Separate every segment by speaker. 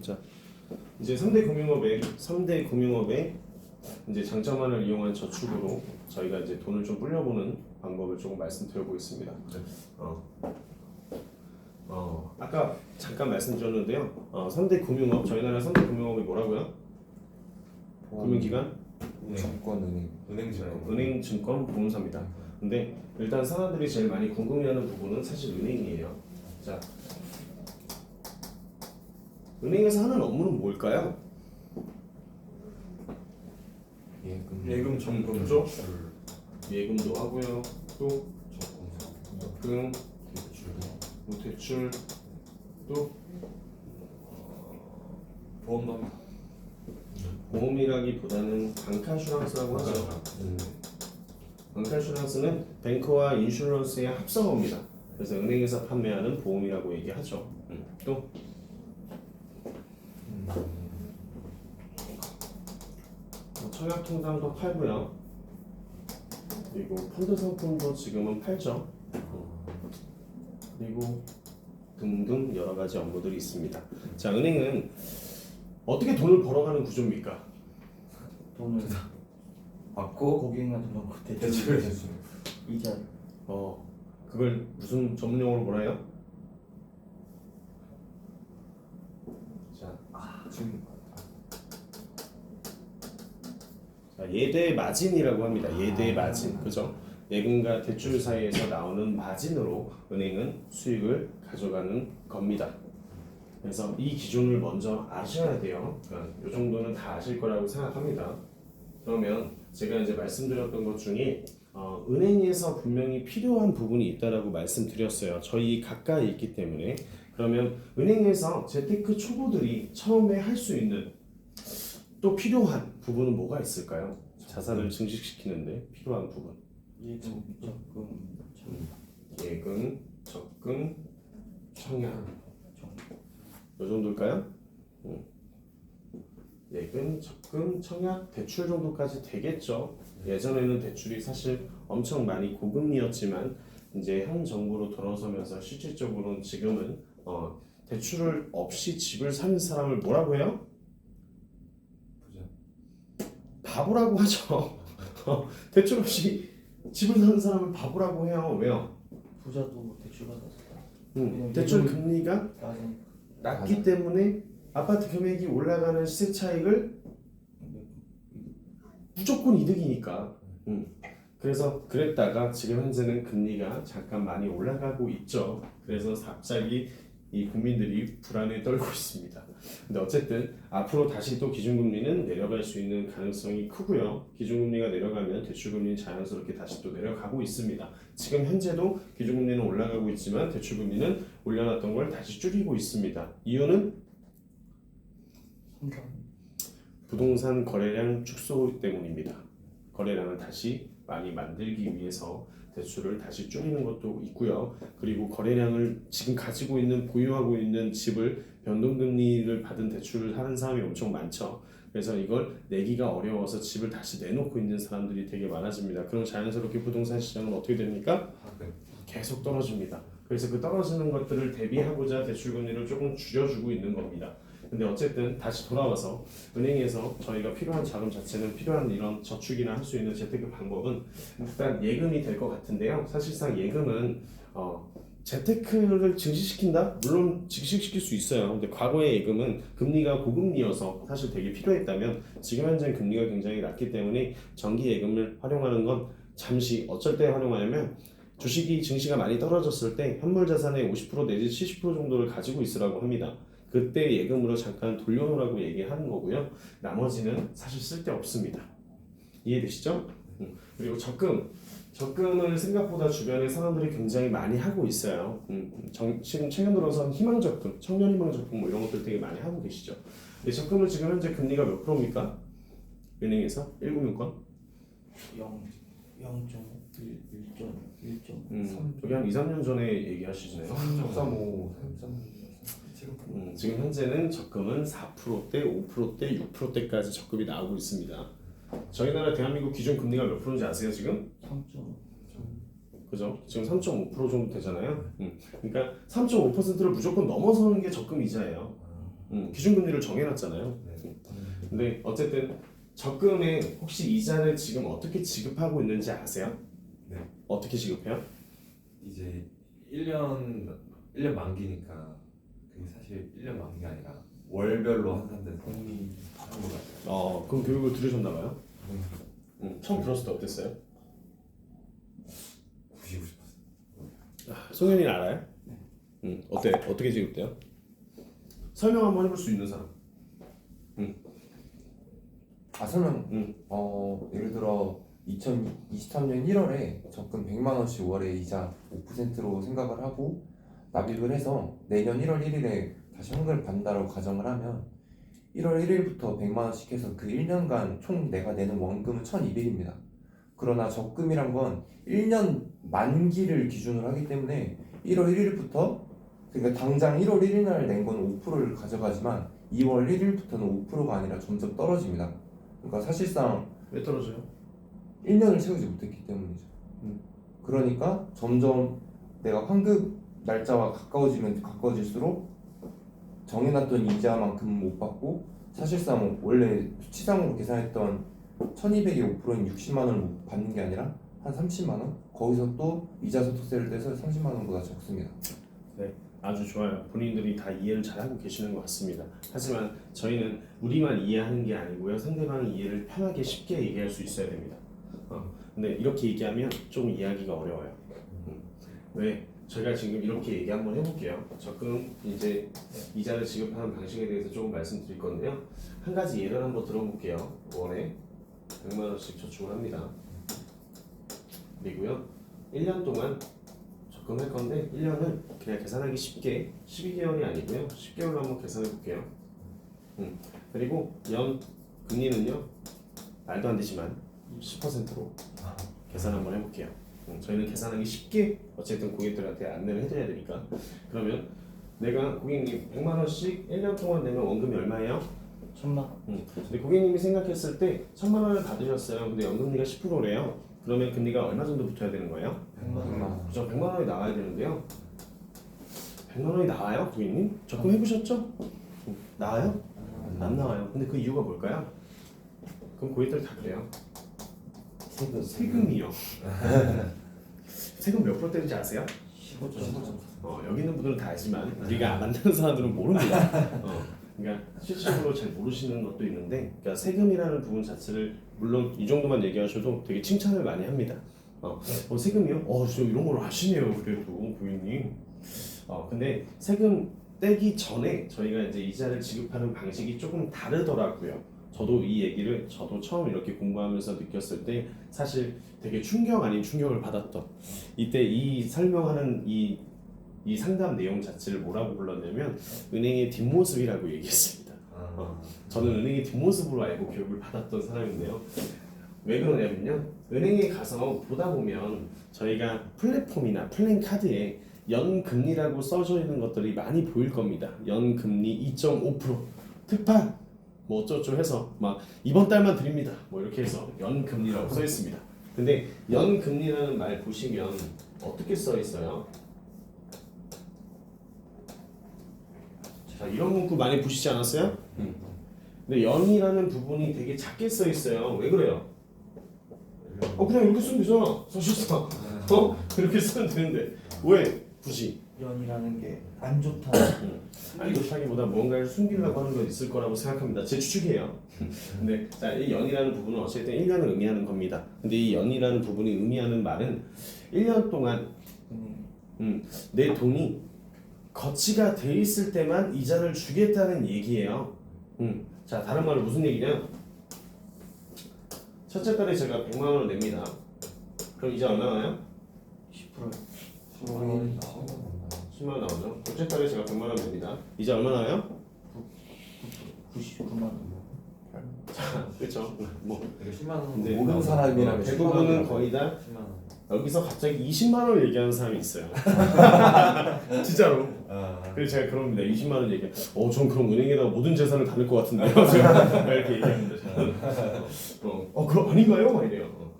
Speaker 1: 자, 이제 3대 금융업의 이제 장점만을 이용한 저축으로 저희가 이제 돈을 좀 불려보는 방법을 조금 말씀드려 보겠습니다. 아까 잠깐 말씀드렸는데요. 3대 금융업, 저희 나라 3대 금융업이 뭐라고요? 금융기관?
Speaker 2: 증권, 은행 증권.
Speaker 1: 은행, 증권, 보험사입니다. 근데 일단 사람들이 제일 많이 궁금해하는 부분은 사실 은행이에요. 자, 은행에서 하는 업무는 뭘까요?
Speaker 2: 예금
Speaker 1: 적금죠? 예금도 하고요. 또 적금, 대출, 또
Speaker 2: 보험도
Speaker 1: 보험이라기보다는 방카슈랑스라고 하죠. 방카슈랑스는 뱅크와 인슈런스의 합성어입니다. 그래서 은행에서 판매하는 보험이라고 얘기하죠. 또 청약통장도 팔고요. 그리고 펀드 상품도 지금은 팔죠. 그리고 등등 여러 가지 업무들이 있습니다. 자, 은행은 어떻게 돈을 벌어가는 구조입니까?
Speaker 3: 돈을 받고 고객님한테 받고 대출 이자.
Speaker 1: 그걸 무슨 전문용어로 뭐라 해요? 자, 예대 마진이라고 합니다. 예대 마진, 그죠? 예금과 대출 사이에서 나오는 마진으로 은행은 수익을 가져가는 겁니다. 그래서 이 기준을 먼저 아셔야 돼요. 그러니까 이 정도는 다 아실 거라고 생각합니다. 그러면 제가 이제 말씀드렸던 것 중에 은행에서 분명히 필요한 부분이 있다라고 말씀드렸어요. 저희 가까이 있기 때문에. 그러면 은행에서 재테크 초보들이 처음에 할 수 있는 또 필요한 부분은 뭐가 있을까요? 자산을 증식시키는데 필요한 부분. 예금, 적금, 청약. 이 정도일까요? 예금, 적금, 청약, 대출 정도까지 되겠죠. 예전에는 대출이 사실 엄청 많이 고금리였지만 이제 현 정부로 돌아서면서 실질적으로는 지금은 대출을 없이 집을 사는 사람을 뭐라고 해요? 바보라고 하죠. 대출 없이 집을 사는 사람을 바보라고 해요. 왜요?
Speaker 3: 부자도 대출 받았어요.
Speaker 1: 대출 금리가 낮기 때문에 아파트 금액이 올라가는 시세 차익을 무조건 이득이니까. 그래서 그랬다가 지금 현재는 금리가 잠깐 많이 올라가고 있죠. 그래서 갑자기 이 국민들이 불안에 떨고 있습니다. 근데 어쨌든 앞으로 다시 또 기준금리는 내려갈 수 있는 가능성이 크고요. 기준금리가 내려가면 대출금리는 자연스럽게 다시 또 내려가고 있습니다. 지금 현재도 기준금리는 올라가고 있지만 대출금리는 올려놨던 걸 다시 줄이고 있습니다. 이유는 부동산 거래량 축소 때문입니다. 거래량을 다시 많이 만들기 위해서 대출을 다시 줄이는 것도 있고요. 그리고 거래량을 지금 가지고 있는 보유하고 있는 집을 변동금리를 받은 대출을 하는 사람이 엄청 많죠. 그래서 이걸 내기가 어려워서 집을 다시 내놓고 있는 사람들이 되게 많아집니다. 그럼 자연스럽게 부동산 시장은 어떻게 됩니까? 계속 떨어집니다. 그래서 그 떨어지는 것들을 대비하고자 대출금리를 조금 줄여주고 있는 겁니다. 근데 어쨌든 다시 돌아와서 은행에서 저희가 필요한 자금 자체는 필요한 이런 저축이나 할 수 있는 재테크 방법은 일단 예금이 될 것 같은데요. 사실상 예금은 재테크를 증식시킨다? 물론 증식시킬 수 있어요. 근데 과거의 예금은 금리가 고금리여서 사실 되게 필요했다면 지금 현재는 금리가 굉장히 낮기 때문에 정기 예금을 활용하는 건 잠시 어쩔 때 활용하냐면 주식이 증시가 많이 떨어졌을 때 현물 자산의 50% 내지 70% 정도를 가지고 있으라고 합니다. 그때 예금으로 잠깐 돌려놓으라고 얘기하는 거고요. 나머지는 사실 쓸데없습니다. 이해되시죠? 그리고 적금을 생각보다 주변에 사람들이 굉장히 많이 하고 있어요. 지금 최근 들어서 희망적금, 청년희망적금 뭐 이런 것들 되게 많이 하고 계시죠. 근데 적금은 지금 현재 금리가 몇 프로입니까? 은행에서 1금융권?
Speaker 3: 0.1.3.
Speaker 1: 저기 한 2, 3년 전에 얘기하시네요.
Speaker 2: 335,
Speaker 1: 지금 현재는 적금은 4%대, 5%대, 6%대까지 적금이 나오고 있습니다. 저희 나라 대한민국 기준 금리가 몇 프로인지 아세요 지금?
Speaker 3: 3.5.
Speaker 1: 그죠? 지금 3.5% 정도 되잖아요. 그러니까 3.5%를 무조건 넘어서는 게 적금 이자예요. 기준금리를 정해놨잖아요. 근데 어쨌든 적금에 혹시 이자를 지금 어떻게 지급하고 있는지 아세요?
Speaker 2: 네.
Speaker 1: 어떻게 지급해요?
Speaker 2: 이제 1년 만기니까 그게 사실 1년 만기가 아니라 월별로 환산돼서 하는 거 같아요.
Speaker 1: 그럼 교육을 들으셨나봐요. 처음 들었을 때 어땠어요?
Speaker 2: 부시고 싶었어요.
Speaker 1: 송현이는 알아요? 어때? 어떻게 지급돼요? 설명 한번 해볼 수 있는 사람.
Speaker 4: 설명. 예를 들어 2023년 1월에 적금 100만 원씩 월에 이자 5%로 생각을 하고 납입을 해서 내년 1월 1일에 다시 현금을 받는다고 가정을 하면 1월 1일부터 100만 원씩 해서 그 1년간 총 내가 내는 원금은 1,200입니다. 그러나 적금이란 건 1년 만기를 기준으로 하기 때문에 1월 1일부터 그러니까 당장 1월 1일 날 낸 건 5%를 가져가지만 2월 1일부터는 5%가 아니라 점점 떨어집니다. 그러니까 사실상
Speaker 1: 왜 떨어져요?
Speaker 4: 1년을 채우지 못했기 때문이죠. 그러니까 점점 내가 환급 날짜와 가까워지면 가까워질수록 정해놨던 이자만큼 못 받고 사실상 원래 수치상으로 계산했던 1200의 5%인 60만 원을 못 받는 게 아니라 한 30만 원? 거기서 또 이자 소득세를 떼서 30만 원보다 적습니다.
Speaker 1: 네, 아주 좋아요. 본인들이 다 이해를 잘하고 계시는 것 같습니다. 하지만 저희는 우리만 이해하는 게 아니고요. 상대방이 이해를 편하게 쉽게 얘기할 수 있어야 됩니다. 근데 이렇게 얘기하면 좀 이해하기가 어려워요. 왜? 저희가 지금 이렇게 얘기 한번 해볼게요. 적금 이제 이자를 지급하는 방식에 대해서 조금 말씀드릴 건데요. 한 가지 예를 한번 들어볼게요. 월에 100만 원씩 저축을 합니다. 그리고요 1년 동안 적금할 건데 1년은 그냥 계산하기 쉽게 12개월이 아니고요 10개월로 한번 계산해 볼게요. 그리고 연 금리는요 말도 안 되지만 10%로 계산 한번 해볼게요. 저희는 계산하기 쉽게 어쨌든 고객들한테 안내를 해드려야 되니까. 그러면 내가 고객님 100만 원씩 1년 동안 내면 원금이 얼마예요?
Speaker 3: 1,000만 원.
Speaker 1: 근데 고객님이 생각했을 때 1,000만 원을 받으셨어요. 근데 연금리가 10%래요. 그러면 금리가 얼마 정도 붙어야 되는 거예요?
Speaker 3: 100만 원.
Speaker 1: 그죠? 100만 원이 나와야 되는데요. 100만 원이 나와요, 고객님? 적금 해보셨죠? 나와요? 안 나와요. 근데 그 이유가 뭘까요? 그럼 고객들 다 그래요. 세금이요. 세금 몇 %인지 아세요?
Speaker 3: 15.4.
Speaker 1: 여기 있는 분들은 다 알지만 우리가 만나는 사람들은 모릅니다. 그러니까 실질적으로 잘 모르시는 것도 있는데, 그러니까 세금이라는 부분 자체를 물론 이 정도만 얘기하셔도 되게 칭찬을 많이 합니다. 세금이요? 저 이런 걸 아시네요. 그래도 고객님. 근데 세금 떼기 전에 저희가 이제 이자를 지급하는 방식이 조금 다르더라고요. 저도 이 얘기를 처음 이렇게 공부하면서 느꼈을 때 사실 되게 충격 아닌 충격을 받았던, 이때 이 설명하는 이 상담 내용 자체를 뭐라고 불렀냐면 은행의 뒷모습이라고 얘기했습니다. 저는 은행의 뒷모습으로 알고 교육을 받았던 사람인데요. 왜 그러냐면요, 은행에 가서 보다 보면 저희가 플랫폼이나 플랜카드에 연금리라고 써져 있는 것들이 많이 보일 겁니다. 연금리 2.5% 특판 뭐 어쩌고 해서 막 이번 달만 드립니다 뭐 이렇게 해서 연금리라고 써 있습니다. 근데 연금리라는 말 보시면 어떻게 써 있어요? 자, 이런 문구 많이 보시지 않았어요? 근데 연이라는 부분이 되게 작게 써 있어요. 왜 그래요? 그냥 이렇게 쓰면 되잖아. 사실상 이렇게 쓰면 되는데 왜 굳이?
Speaker 3: 연이라는 게 안 좋다.
Speaker 1: 안 좋다기보다 무언가를 숨기려고 하는 건 있을 거라고 생각합니다. 제 추측이에요. 근데 자, 이 연이라는 부분은 어쨌든 1년을 의미하는 겁니다. 근데 이 연이라는 부분이 의미하는 말은 1년 동안 내 돈이 거치가 돼 있을 때만 이자를 주겠다는 얘기예요. 자, 다른 말로 무슨 얘기냐? 첫째 달에 제가 100만 원을 냅니다. 그럼 이자 얼마 나와요?
Speaker 3: 10%.
Speaker 4: 10만 원이
Speaker 1: 10만 원 나오죠. 둘째 달에 제가 100만 원 냅니다. 이자 얼마 나와요?
Speaker 3: 99만 원.
Speaker 1: 그렇죠. 뭐
Speaker 2: 10만 원.
Speaker 1: 근데
Speaker 4: 모르는 사람이라면
Speaker 1: 대부분은 거의 다
Speaker 2: 10만 원.
Speaker 1: 여기서 갑자기 20만 원을 얘기하는 사람이 있어요. 진짜로. 그래서 제가 그럽니다. 20만 원 얘기해. 전 그럼 은행에다가 모든 재산을 다 넣을 것 같은데요. 제가 이렇게 얘기합니다. 그럼 아닌가요? 막 이래요.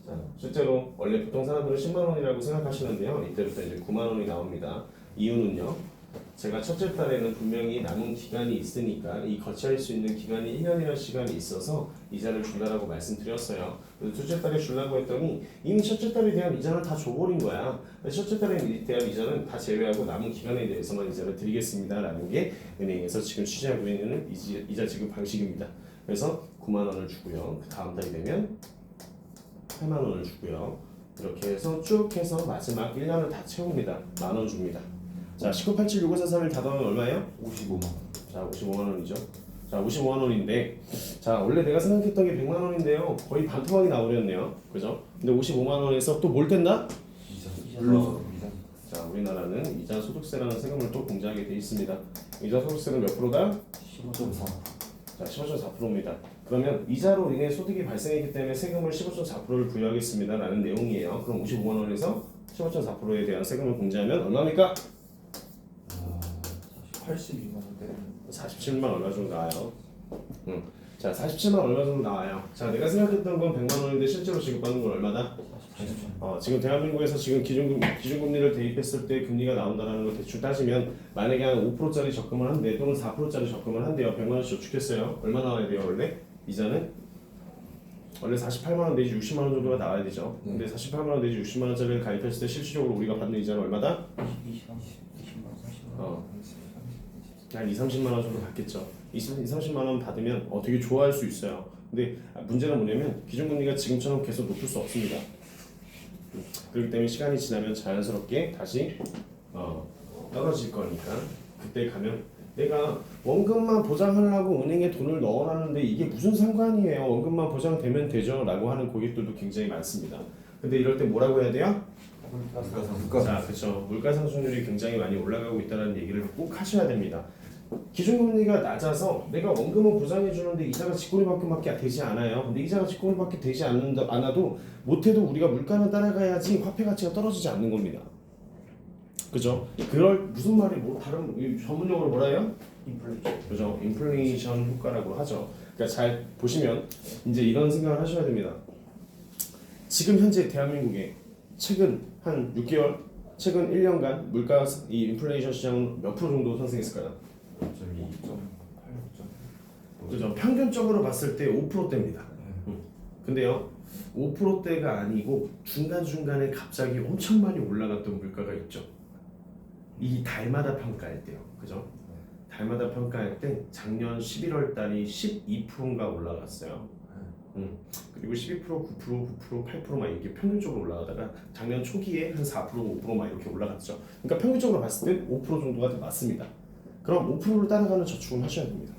Speaker 1: 자, 실제로 원래 보통 사람들은 10만 원이라고 생각하시는데요. 이때부터 이제 9만 원이 나옵니다. 이유는요. 제가 첫째 달에는 분명히 남은 기간이 있으니까 이 거치할 수 있는 기간이 1년이라는 시간이 있어서 이자를 준다라고 말씀드렸어요. 그래서 둘째 달에 주려고 했더니 이미 첫째 달에 대한 이자는 다 줘버린 거야. 첫째 달에 대한 이자는 다 제외하고 남은 기간에 대해서만 이자를 드리겠습니다라는 게 은행에서 지금 취재하고 있는 이자 지급 방식입니다. 그래서 9만 원을 주고요. 그 다음 달이 되면 8만 원을 주고요. 이렇게 해서 쭉 해서 마지막 1년을 다 채웁니다. 만 원 줍니다. 자, 19876543을 다 더하면 얼마예요?
Speaker 4: 55만 원.
Speaker 1: 자, 55만 원이죠. 자, 55만 원인데, 자, 원래 내가 생각했던 게 100만 원인데요. 거의 반토막이 나버렸네요. 그죠? 근데 55만 원에서 또 뭘 뗀다?
Speaker 4: 이자.
Speaker 1: 물론.
Speaker 4: 이자.
Speaker 1: 자, 우리나라는 이자 소득세라는 세금을 또 공제하게 돼 있습니다. 이자 소득세는 몇 프로다?
Speaker 4: 15.4.
Speaker 1: 자, 15.4%입니다. 그러면 이자로 인해 소득이 발생했기 때문에 세금을 15.4%를 부여하겠습니다라는 내용이에요. 그럼 55만 원에서 15.4%에 대한 세금을 공제하면 얼마입니까?
Speaker 3: 82만 원대.
Speaker 1: 47만 얼마 정도 나와요. 자, 47만 얼마 정도 나와요. 자, 내가 생각했던 건 100만 원인데 실제로 지급받는 건 얼마다?
Speaker 3: 80만
Speaker 1: 지금 대한민국에서 지금 기준금리를 대입했을 때 금리가 나온다는 걸 대충 따지면 만약에 한 5%짜리 적금을 한대 또는 4%짜리 적금을 한대요. 100만 원씩 저축했어요. 얼마 나와야 돼요 원래? 이자는? 원래 48만 원 내지 60만 원 정도가 나와야 되죠. 근데 48만 원 내지 60만 원짜리를 가입했을 때 실질적으로 우리가 받는 이자는 얼마다?
Speaker 3: 20만 30만 원.
Speaker 1: 한 2, 30만 원 정도 받겠죠. 2, 30만 원 받으면 되게 좋아할 수 있어요. 근데 문제는 뭐냐면 기준금리가 지금처럼 계속 높을 수 없습니다. 그렇기 때문에 시간이 지나면 자연스럽게 다시 떨어질 거니까 그때 가면 내가 원금만 보장하려고 은행에 돈을 넣어놨는데 이게 무슨 상관이에요? 원금만 보장되면 되죠? 라고 하는 고객들도 굉장히 많습니다. 근데 이럴 때 뭐라고 해야 돼요? 자, 그렇죠. 물가 상승률이 굉장히 많이 올라가고 있다는 얘기를 꼭 하셔야 됩니다. 기준금리가 낮아서 내가 원금은 보장해 주는데 이자가 직권이만큼밖에 되지 않아요. 근데 이자가 직권이밖에 되지 않아도 못해도 우리가 물가는 따라가야지 화폐 가치가 떨어지지 않는 겁니다. 그죠? 그럴 무슨 말이 뭐 다른 전문용어로 뭐라 해요?
Speaker 3: 인플레이션.
Speaker 1: 그죠? 인플레이션 효과라고 하죠. 그러니까 잘 보시면 이제 이런 생각을 하셔야 됩니다. 지금 현재 대한민국에 최근 한 6개월, 최근 1년간 물가 이 인플레이션 시장은 몇 프로 정도 상승했을까요?
Speaker 4: 2.8.
Speaker 1: 그죠? 평균적으로 봤을 때 5%대입니다. 근데요, 5%대가 아니고 중간중간에 갑자기 엄청 많이 올라갔던 물가가 있죠. 이 달마다 평가할 때요. 그죠? 달마다 평가할 때 작년 11월 달이 12%인가 올라갔어요. 그리고 12%, 9%, 9%, 8%막 이렇게 평균적으로 올라가다가 작년 초기에 한 4%, 5%막 이렇게 올라갔죠. 그러니까 평균적으로 봤을 때 5% 정도가 맞습니다. 그럼 5%를 따라가는 저축은 하셔야 됩니다.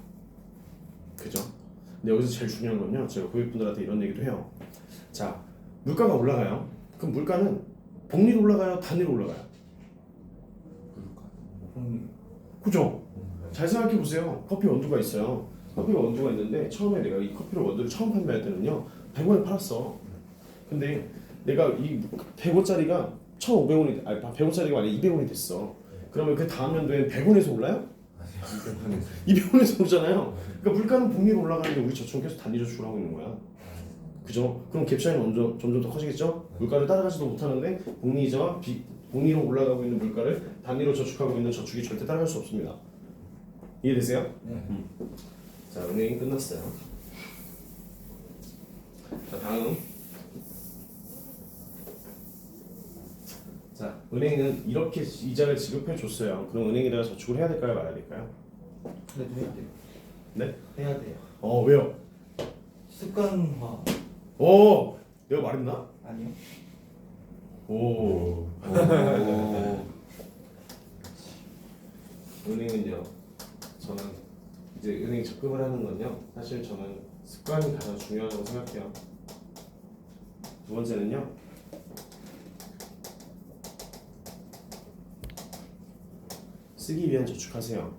Speaker 1: 그죠? 근데 여기서 제일 중요한 건요. 제가 고객분들한테 이런 얘기도 해요. 자, 물가가 올라가요. 그럼 물가는 복리로 올라가요? 단위로 올라가요? 그죠? 잘 생각해 보세요. 커피 원두가 있어요. 커피가 원두가 있는데 처음에 내가 이 커피를 원두를 처음 판매할 때는요 100원에 팔았어. 근데 내가 이 100원짜리가 1,500원이 아니 100원짜리가 아니라 200원이 됐어. 그러면 그 다음 연도엔 100원에서 올라요? 200원에서 오르잖아요. 그러니까 물가는 복리로 올라가는데 우리 저축은 계속 단위 저축을 하고 있는 거야. 그죠? 그럼 갭 차이는 점점 더 커지겠죠? 물가를 따라가지도 못하는데 복리이자와 복리로 올라가고 있는 물가를 단위로 저축하고 있는 저축이 절대 따라갈 수 없습니다. 이해되세요?
Speaker 3: 네.
Speaker 1: 자, 은행이 끝났어요. 자, 다음. 자, 은행은 이렇게 이자를 지급해 줬어요. 그럼 은행에다가 저축을 해야 될까요, 말아야 될까요?
Speaker 3: 그래도 해야 돼요.
Speaker 1: 네?
Speaker 3: 해야 돼요.
Speaker 1: 왜요?
Speaker 3: 습관화.
Speaker 1: 내가 말했나?
Speaker 3: 아니요.
Speaker 1: 오. 은행은요. 저는 이제 은행 적금을 하는 건요. 사실 저는 습관이 가장 중요하다고 생각해요. 두 번째는요. 쓰기 위한 저축하세요.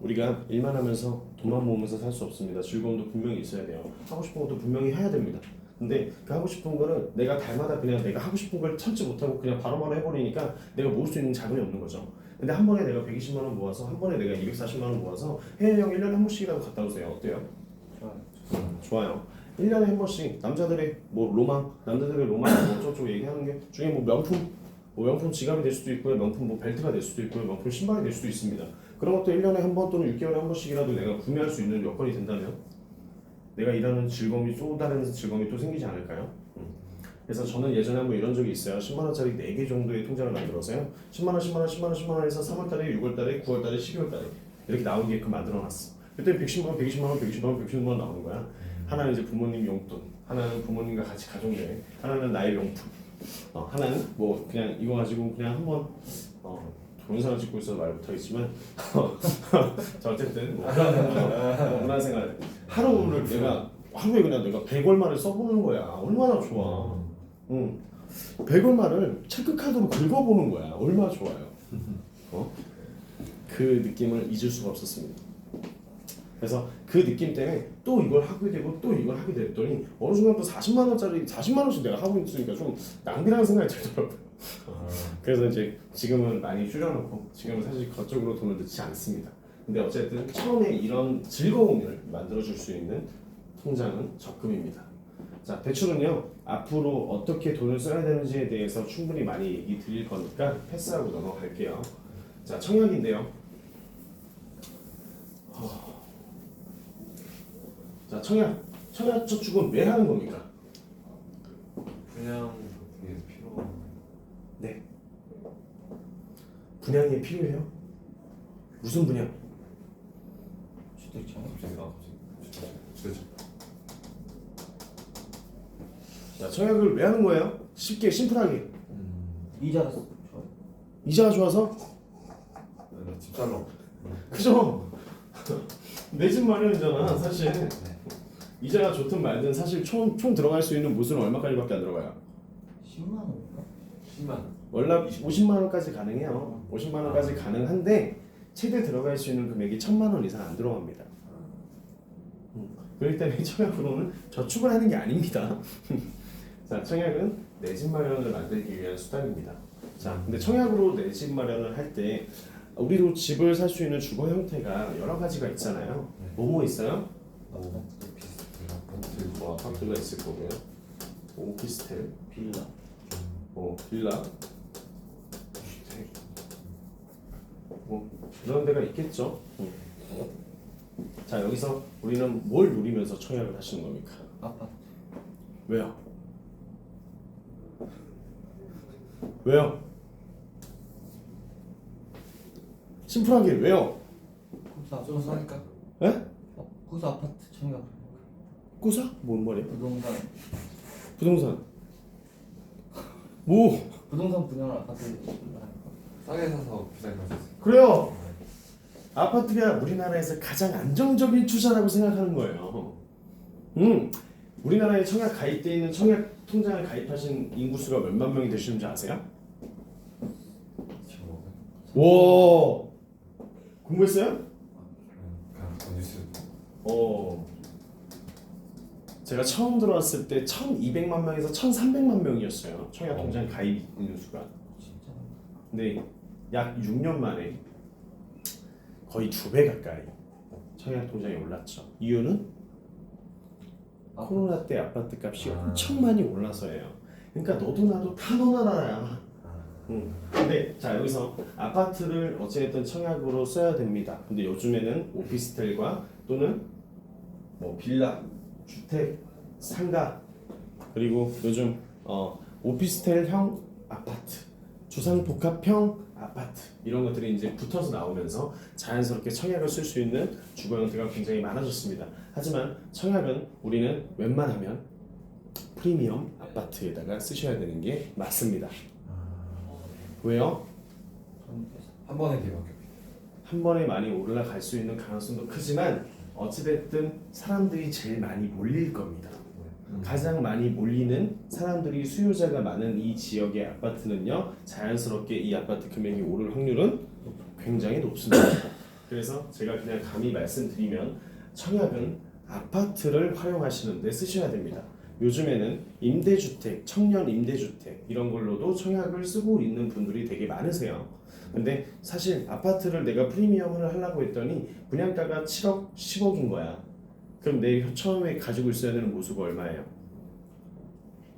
Speaker 1: 우리가 일만 하면서 돈만 모으면서 살 수 없습니다. 즐거움도 분명히 있어야 돼요. 하고 싶은 것도 분명히 해야 됩니다. 근데 그 하고 싶은 거는 내가 달마다 그냥 내가 하고 싶은 걸 참지 못하고 그냥 바로바로 해버리니까 내가 모을 수 있는 자금이 없는 거죠. 근데 한 번에 내가 120만 원 모아서 한 번에 내가 240만 원 모아서 해외여행 1년에 한 번씩이라도 갔다 오세요. 어때요? 좋아요. 1년에 한 번씩 남자들의 뭐 로망, 남자들의 로망 뭐 저쪽 얘기하는 게 중에 뭐 명품 뭐 명품 지갑이 될 수도 있고요, 명품 뭐 벨트가 될 수도 있고요, 명품 신발이 될 수도 있습니다. 그런 것도 1년에 한 번 또는 6개월에 한 번씩이라도 내가 구매할 수 있는 여건이 된다면 내가 일하는 즐거움이 또 다른 즐거움이 또 생기지 않을까요? 그래서 저는 예전에 한번 이런 적이 있어요. 10만 원짜리 4개 정도의 통장을 만들어서요. 10만 원, 10만 원, 10만 원, 10만 원 해서 3월 달에, 6월 달에, 9월 달에, 12월 달에 이렇게 나오게끔 만들어 놨어. 그때 110만 원, 120만 원, 120만 원, 110만 원 나오는 거야. 하나는 이제 부모님 용돈, 하나는 부모님과 같이 가족여행, 하나는 나의 명품, 하나는 뭐 그냥 이거 가지고 그냥 한번 동영상을 찍고 있어서 말 못하겠지만 자 어쨌든 뭐 문화생활 하루를 내가 하루에 그냥 내가 100얼마를 써보는 거야. 얼마나 좋아. 100얼마를 체크카드로 긁어보는 거야. 얼마나 좋아요. 그 느낌을 잊을 수가 없었습니다. 그래서 그 느낌 때문에 또 이걸 하게 되고 또 이걸 하게 됐더니 어느 순간 또 40만 원짜리 40만 원씩 내가 하고 있으니까 좀 낭비라는 생각이 들더라고요. 그래서 이제 지금은 많이 줄여놓고 지금은 사실 그쪽으로 돈을 넣지 않습니다. 근데 어쨌든 처음에 이런 즐거움을 만들어줄 수 있는 통장은 적금입니다. 자, 대출은요 앞으로 어떻게 돈을 써야 되는지에 대해서 충분히 많이 얘기 드릴 거니까 패스하고 넘어갈게요. 자, 청약인데요. 자, 청약저축은 왜 하는 겁니까?
Speaker 2: 분양 그게 필요.
Speaker 1: 네. 분양이 필요해요? 무슨 분양?
Speaker 3: 주택청.
Speaker 2: 갑자기 그렇죠.
Speaker 1: 자, 청약을 왜 하는 거예요? 쉽게 심플하게
Speaker 3: 이자가 좋아요.
Speaker 1: 이자가 좋아서
Speaker 2: 집 살러.
Speaker 1: 그죠? 내 집 마련이잖아 사실. 이자가 좋든 말든 사실 총 들어갈 수 있는 무수는 얼마까지밖에 안 들어가요?
Speaker 3: 10만 원인가?
Speaker 2: 10만.
Speaker 1: 월납 50만 원까지 가능해요. 50만 원까지 가능한데 최대 들어갈 수 있는 금액이 1,000만 원 이상 안 들어갑니다. 그렇기 때문에 청약으로는 저축을 하는 게 아닙니다. 자, 청약은 내 집 마련을 만들기 위한 수단입니다. 자, 근데 청약으로 내 집 마련을 할 때 우리도 집을 살 수 있는 주거 형태가 여러 가지가 있잖아요. 뭐뭐 있어요?
Speaker 2: 아파트,
Speaker 1: 아파트가 있을 거고요. 오피스텔,
Speaker 3: 빌라.
Speaker 1: 빌라, 주택, 뭐 이런 데가 있겠죠. 자, 여기서 우리는 뭘 누리면서 청약을 하시는 겁니까?
Speaker 3: 아파트.
Speaker 1: 왜요? 왜요? 심플하게 왜요?
Speaker 3: 거기서
Speaker 2: 좀 싸니까.
Speaker 1: 에?
Speaker 3: 거기서 아파트 청약.
Speaker 1: 꾸사? 뭔 말이야?
Speaker 3: 부동산.
Speaker 1: 부동산. 뭐?
Speaker 3: 부동산 분양을 아파트.
Speaker 2: 싸게 사서 비싸게 팔 수 있어요.
Speaker 1: 그래요. 아파트가 우리나라에서 가장 안정적인 투자라고 생각하는 거예요. 우리나라에 청약 가입돼 있는 청약 통장을 가입하신 인구수가 몇만 명이 되시는지 아세요?
Speaker 2: 지금
Speaker 1: 와, 공부했어요?
Speaker 2: 그냥 뉴스.
Speaker 1: 제가 처음 들어왔을 때 1,200만 명에서 1,300만 명이었어요. 청약 통장 가입 인수가.
Speaker 3: 진짜.
Speaker 1: 근데 약 6년 만에 거의 2배 가까이 청약 통장이 올랐죠. 이유는 코로나 때 아파트 값이 엄청 많이 올라서예요. 그러니까 너도 나도 다 넣어놔라. 근데 자, 여기서 아파트를 어찌됐든 청약으로 써야 됩니다. 근데 요즘에는 오피스텔과 또는 뭐 빌라, 주택, 상가, 그리고 요즘 오피스텔형 아파트, 주상복합형 아파트 이런 것들이 이제 붙어서 나오면서 자연스럽게 청약을 쓸 수 있는 주거 형태가 굉장히 많아졌습니다. 하지만 청약은 우리는 웬만하면 프리미엄 아파트에다가 쓰셔야 되는 게 맞습니다. 왜요?
Speaker 2: 한 번에 기억해.
Speaker 1: 한 번에 많이 올라갈 수 있는 가능성도 크지만 어찌됐든 사람들이 제일 많이 몰릴 겁니다. 가장 많이 몰리는 사람들이 수요자가 많은 이 지역의 아파트는요, 자연스럽게 이 아파트 금액이 오를 확률은 굉장히 높습니다. 그래서 제가 그냥 감히 말씀드리면 청약은 아파트를 활용하시는데 쓰셔야 됩니다. 요즘에는 임대주택, 청년 임대주택 이런 걸로도 청약을 쓰고 있는 분들이 되게 많으세요. 근데 사실 아파트를 내가 프리미엄을 하려고 했더니 분양가가 7억, 10억인 거야. 그럼 내 처음에 가지고 있어야 되는 모수가 얼마예요?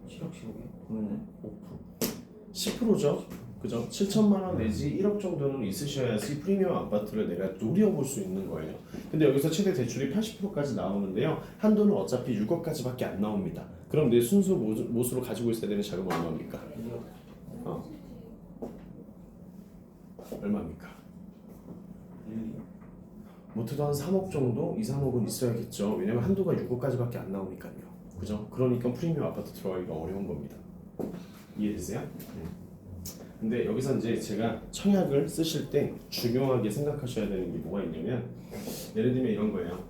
Speaker 3: 7억 10억이요? 그러면 5%.
Speaker 1: 10%죠. 그죠? 7천만 원 내지 1억 정도는 있으셔야지 프리미엄 아파트를 내가 노려볼 수 있는 거예요. 근데 여기서 최대 대출이 80%까지 나오는데요. 한도는 어차피 6억까지밖에 안 나옵니다. 그럼 내 순수 모수로 가지고 있어야 되는 자금은 얼마입니까? 얼마입니까? 못해도 한 3억 정도? 2, 3억은 있어야겠죠. 왜냐면 한도가 6억까지밖에 안 나오니까요. 그죠? 그러니까 프리미엄 아파트 들어가기가 어려운 겁니다. 이해되세요? 근데 여기서 이제 제가 청약을 쓰실 때 중요하게 생각하셔야 되는 게 뭐가 있냐면, 예를 들면 이런 거예요.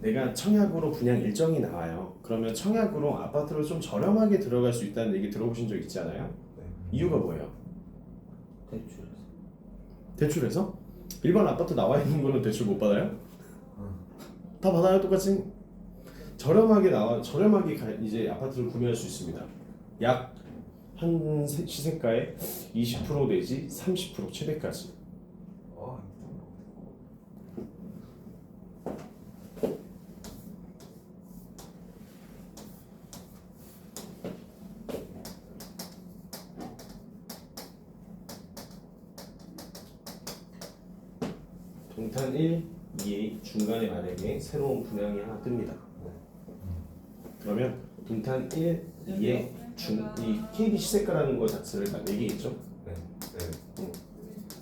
Speaker 1: 내가 청약으로 분양 일정이 나와요. 그러면 청약으로 아파트를 좀 저렴하게 들어갈 수 있다는 얘기 들어보신 적 있지 않아요? 이유가 뭐예요?
Speaker 3: 대출에서.
Speaker 1: 대출해서? 일반 아파트 나와 있는 거는 대출 못 받아요? 다 받아요, 똑같이. 저렴하게 이제 아파트를 구매할 수 있습니다. 약 한 시세가의 20% 내지 30% 최대까지. 동탄 1, 2의 중간에 만약에 새로운 분양이 하나 뜹니다. 그러면 동탄 1, 2의 이 KB 시세가라는 거 자체를 다 4개 있죠?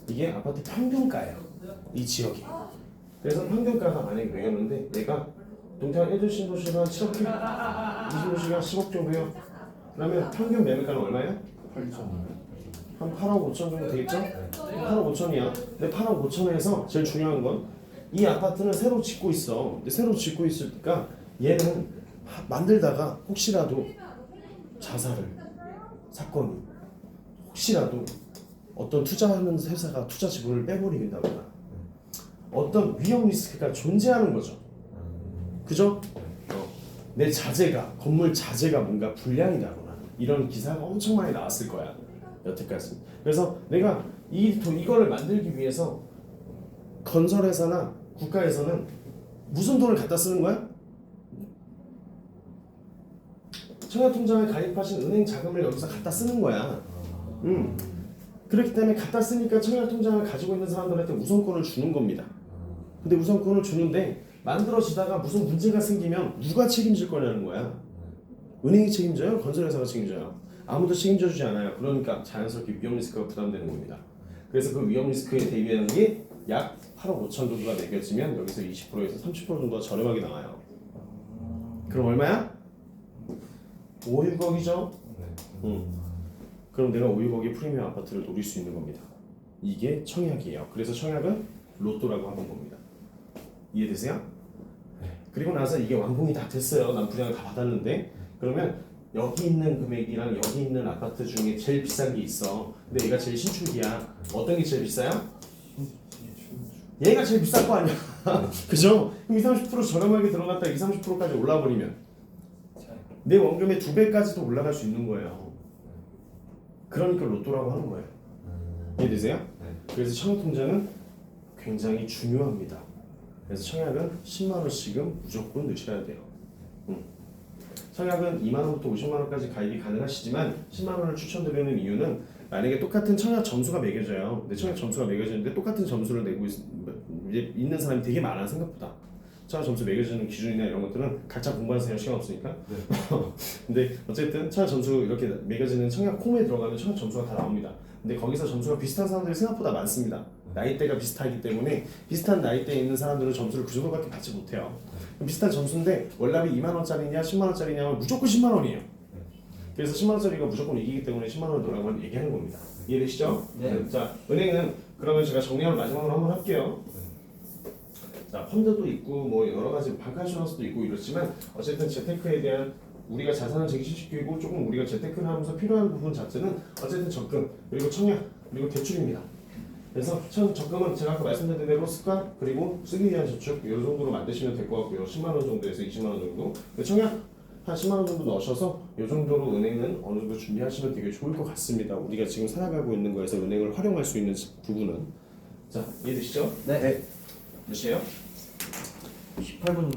Speaker 1: 이게 아파트 평균가예요. 이 지역이. 그래서 평균가가 만약에 매겼는데 얘가 동탄 1도 신도시가 7억, 20도시가 10억 정도예요. 그러면 평균 매매가는 얼마예요?
Speaker 2: 8천.
Speaker 1: 한 8억 5천 정도 되겠죠? 8억 5천이야. 근데 8억 5천에서 제일 중요한 건 이 아파트는 새로 짓고 있어. 근데 새로 짓고 있으니까 얘는 만들다가 혹시라도 자살을 사건이 혹시라도 어떤 투자하는 회사가 투자 지분을 빼버린다거나 어떤 위험 리스크가 존재하는 거죠. 그죠? 내 자재가 건물 자재가 뭔가 불량이다거나 이런 기사가 엄청 많이 나왔을 거야 여태까지. 그래서 내가 이거를 만들기 위해서 건설회사나 국가에서는 무슨 돈을 갖다 쓰는 거야? 청약통장에 가입하신 은행 자금을 여기서 갖다 쓰는 거야. 그렇기 때문에 갖다 쓰니까 청약통장을 가지고 있는 사람들한테 우선권을 주는 겁니다. 근데 우선권을 주는데 만들어지다가 무슨 문제가 생기면 누가 책임질 거냐는 거야. 은행이 책임져요? 건설회사가 책임져요? 아무도 책임져 주지 않아요. 그러니까 자연스럽게 위험 리스크가 부담되는 겁니다. 그래서 그 위험 리스크에 대비하는 게 약 8억 5천 정도가 매겨지면 여기서 20%에서 30% 정도가 저렴하게 나와요. 그럼 얼마야? 5, 6억이죠? 그럼 내가 5, 6억의 프리미엄 아파트를 노릴 수 있는 겁니다. 이게 청약이에요. 그래서 청약은 로또라고 하는 겁니다. 이해되세요? 그리고 나서 이게 완공이 다 됐어요. 난 분양을 다 받았는데 그러면 여기 있는 금액이랑 여기 있는 아파트 중에 제일 비싼 게 있어. 근데 얘가 제일 신축이야. 어떤 게 제일 비싸요? 얘가 제일 비쌀 거 아니야. 그죠? 그럼 20, 30% 저렴하게 들어갔다 20, 30%까지 올라버리면 내 원금의 2배까지도 올라갈 수 있는 거예요. 그러니까 로또라고 하는 거예요. 이해되세요? 그래서 청약통장은 굉장히 중요합니다. 그래서 청약은 10만 원씩은 무조건 넣으셔야 돼요. 청약은 2만 원부터 50만 원까지 가입이 가능하시지만 10만 원을 추천드리는 이유는 만약에 똑같은 청약 점수가 매겨져요. 근데 청약 점수가 매겨지는데 똑같은 점수를 내고 있는 사람이 되게 많아 생각보다. 청약 점수 매겨지는 기준이나 이런 것들은 각자 공부하세요. 시간 없으니까. 근데 어쨌든 청약 점수 이렇게 매겨지는 청약 콤에 들어가면 청약 점수가 다 나옵니다. 근데 거기서 점수가 비슷한 사람들이 생각보다 많습니다. 나이대가 비슷하기 때문에 비슷한 나이대에 있는 사람들은 점수를 그 정도밖에 받지 못해요. 비슷한 점수인데 월납이 2만 원짜리냐 10만 원짜리냐면 무조건 10만 원이에요. 그래서 10만 원짜리가 무조건 이기기 때문에 10만 원을 넣으라고 얘기하는 겁니다. 이해되시죠?
Speaker 3: 네.
Speaker 1: 자, 은행은 그러면 제가 정리를 마지막으로 한번 할게요. 자, 펀드도 있고 뭐 여러 가지 방카이슈런스도 있고 이렇지만 어쨌든 재테크에 대한 우리가 자산을 재기시키고 조금 우리가 재테크를 하면서 필요한 부분 자체는 어쨌든 적금 그리고 청약 그리고 대출입니다. 그래서 적금은 제가 아까 말씀드린 대로 습관 그리고 쓰기 위한 저축 이 정도로 만드시면 될 것 같고요. 10만 원 정도에서 20만 원 정도. 청약 한 10만 원 정도 넣으셔서 이 정도로 은행은 어느 정도 준비하시면 되게 좋을 것 같습니다. 우리가 지금 살아가고 있는 거에서 은행을 활용할 수 있는 부분은 자 이해되시죠?
Speaker 3: 네.
Speaker 1: 몇 시에요?
Speaker 3: 18분